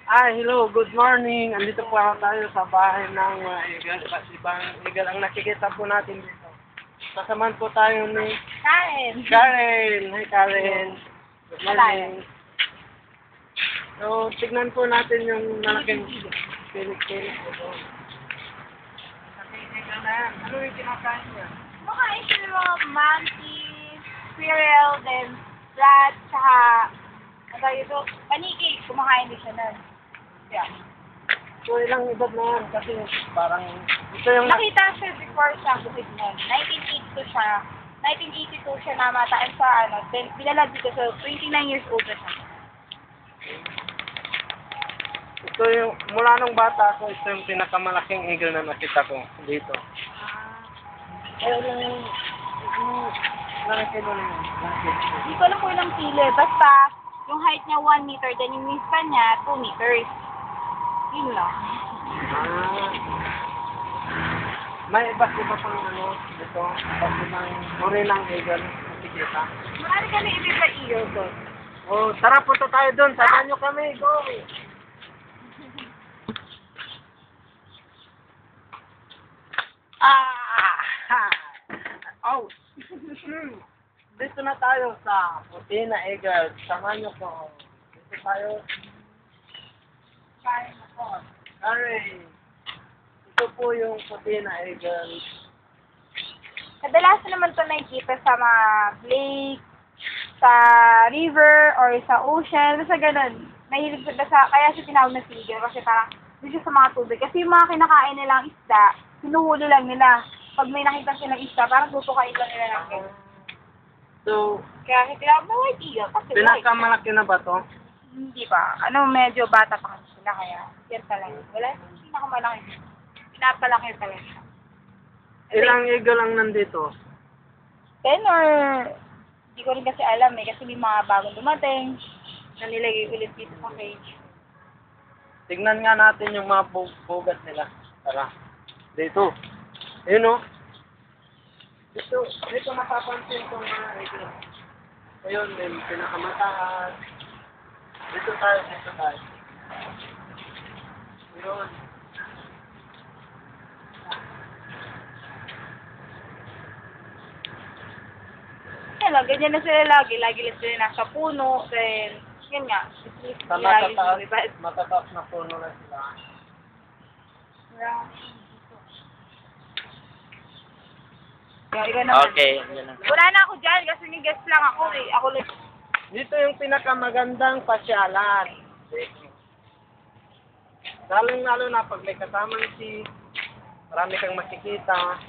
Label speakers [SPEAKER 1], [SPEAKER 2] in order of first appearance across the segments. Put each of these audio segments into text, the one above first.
[SPEAKER 1] Hello, good morning. Andito po tayo sa bahay ng eagle. Iba't ibang eagle ang nakikita po natin dito. Kasamaan po tayo ni
[SPEAKER 2] Karen.
[SPEAKER 1] Karen. Hi Karen. Good morning. So, tignan po natin yung malaking pilik-pilik ito. Ano yung kinakain niya?
[SPEAKER 2] Makain sila mga monkey, squirrel, then rat, tsaka, ano ito, paniki. Kumakain din siya nun. Yeah.
[SPEAKER 1] So, ilang edad na yan? Kasi parang, ito yung...
[SPEAKER 2] Nakita siya before sa bukid nun. 1982 siya. 1982 siya namataan sa ano. Then, binalad dito. So, 29 years old na siya.
[SPEAKER 1] Ito yung, mula nung bata ako, ito yung pinakamalaking eagle na nakita ko dito. Kaya lang yung nakikita na yun.
[SPEAKER 2] Hindi ko alam kung ilang kilo. Basta, yung height niya 1 meter, then yung wingspan niya 2 meters. Yun lang.
[SPEAKER 1] May iba't iba pang ano dito, iba't ibang uri ng eagle nakikita.
[SPEAKER 2] Marami kami ibig sa eagle doon.
[SPEAKER 1] Oh, tara punta tayo doon, samahan nyo kami, go! Oh! Dito na tayo sa puti na eagle, samahan nyo ko. Dito tayo.
[SPEAKER 2] Kaya na po.
[SPEAKER 1] Alright. Ito po yung puti na eagle.
[SPEAKER 2] Kadalasan naman ito nakikita sa mga lake, sa river, or sa ocean. Basta ganun. Mahilig sila sa, kaya siya tinawag na seagull kasi parang doon siya sa mga tubig. Kasi yung mga kinakain nilang isda, sinuhuli lang nila. Pag may nakita silang isda, parang tutukain lang nila ng ganun.
[SPEAKER 1] So,
[SPEAKER 2] Kaya siya tinawag na white eagle kasi white.
[SPEAKER 1] pinakamalaki na ba to?
[SPEAKER 2] Hindi pa. Ano, medyo bata pa kasi sila kaya yan talaga. Wala, pinakamalaki. Pinapalaki talaga.
[SPEAKER 1] Ilang eagle lang nandito?
[SPEAKER 2] 10 or hindi ko rin kasi alam eh kasi may mga bagong dumating na nilagay ulit dito sa cage.
[SPEAKER 1] Tignan nga natin yung mga bugat nila. Tara. Dito. Ayun o. Dito mapapansin ko mga eagle. Ayun, may pinakamataas. Dito tayo. Ayun.
[SPEAKER 2] Kaya ganyan na sila lagi. Lagi lang sila nasa puno. Then, yun nga.
[SPEAKER 1] Sa
[SPEAKER 2] Lagi
[SPEAKER 1] matataas na puno na sila.
[SPEAKER 2] Okay. Wala na ako dyan kasi ni-guest lang ako eh. Ako lang.
[SPEAKER 1] Dito yung pinakamagandang pasyalan. Lalo na pag may kasamang marami kang makikita.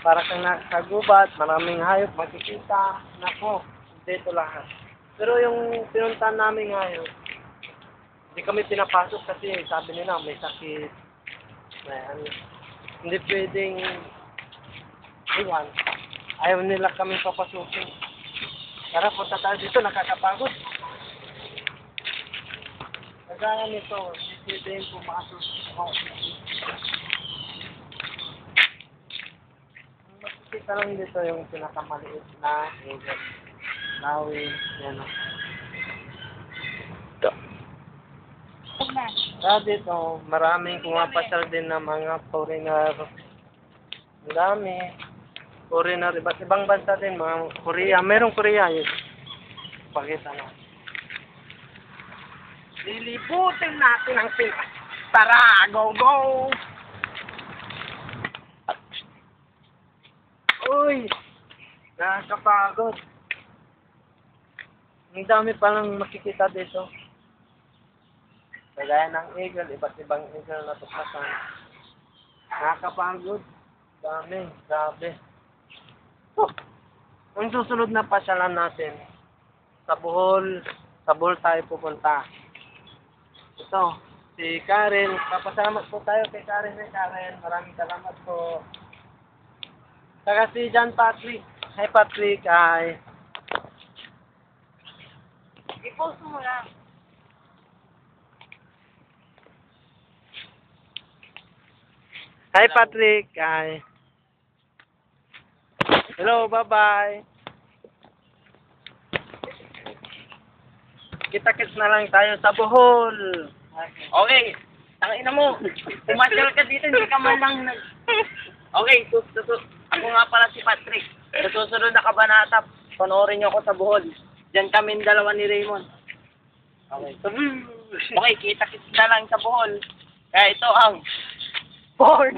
[SPEAKER 1] Para kang nasa gubat, maraming hayop makikita. Nako, dito lahat. Pero yung pinuntahan namin ngayon, hindi kami pinapasok kasi sabi nila may sakit. Hindi pwedeng iwan. Ayaw nila kami papasukin. Tara, punta tayo dito, nakakapagod. Kagaya nito, hindi pwedeng pumasok. Makikita lang dito yung pinakamaliit na eagle. Nawin, yan o. Kaya dito, maraming pumapasyal din na mga foreigner. Ang dami. Foreigner, iba't ibang bansa din, mga Korea. Merong Korea yun. Pakita na. Lilibutin natin ang Pinas. Tara, go, go! Uy! Nakakapagod. Ang dami palang makikita dito. Kagaya ng eagle, iba't ibang eagle na tuklasan. Nakakapagod. Dami, grabe. Ang susunod na pasyalan natin, sa Bohol tayo pupunta. Ito, si Karen, papasalamat po tayo kay Karen. Maraming salamat po. Saka si John Patrick. Hi Patrick, hi.
[SPEAKER 2] I-post mo lang.
[SPEAKER 1] Hi Patrick, hi. Hello, bye-bye. Kita-kits na lang tayo sa Bohol.
[SPEAKER 3] Okay. Tangina mo. Pumasyal ka dito, hindi ka man lang nag... Okay, ako nga pala si Patrick. Sa susunod na kabanata, panoorin niyo ako sa Bohol. Diyan kami dalawa ni Raymond. Okay. Okay, kita-kits na lang sa Bohol. Kaya ito ang... Bohol!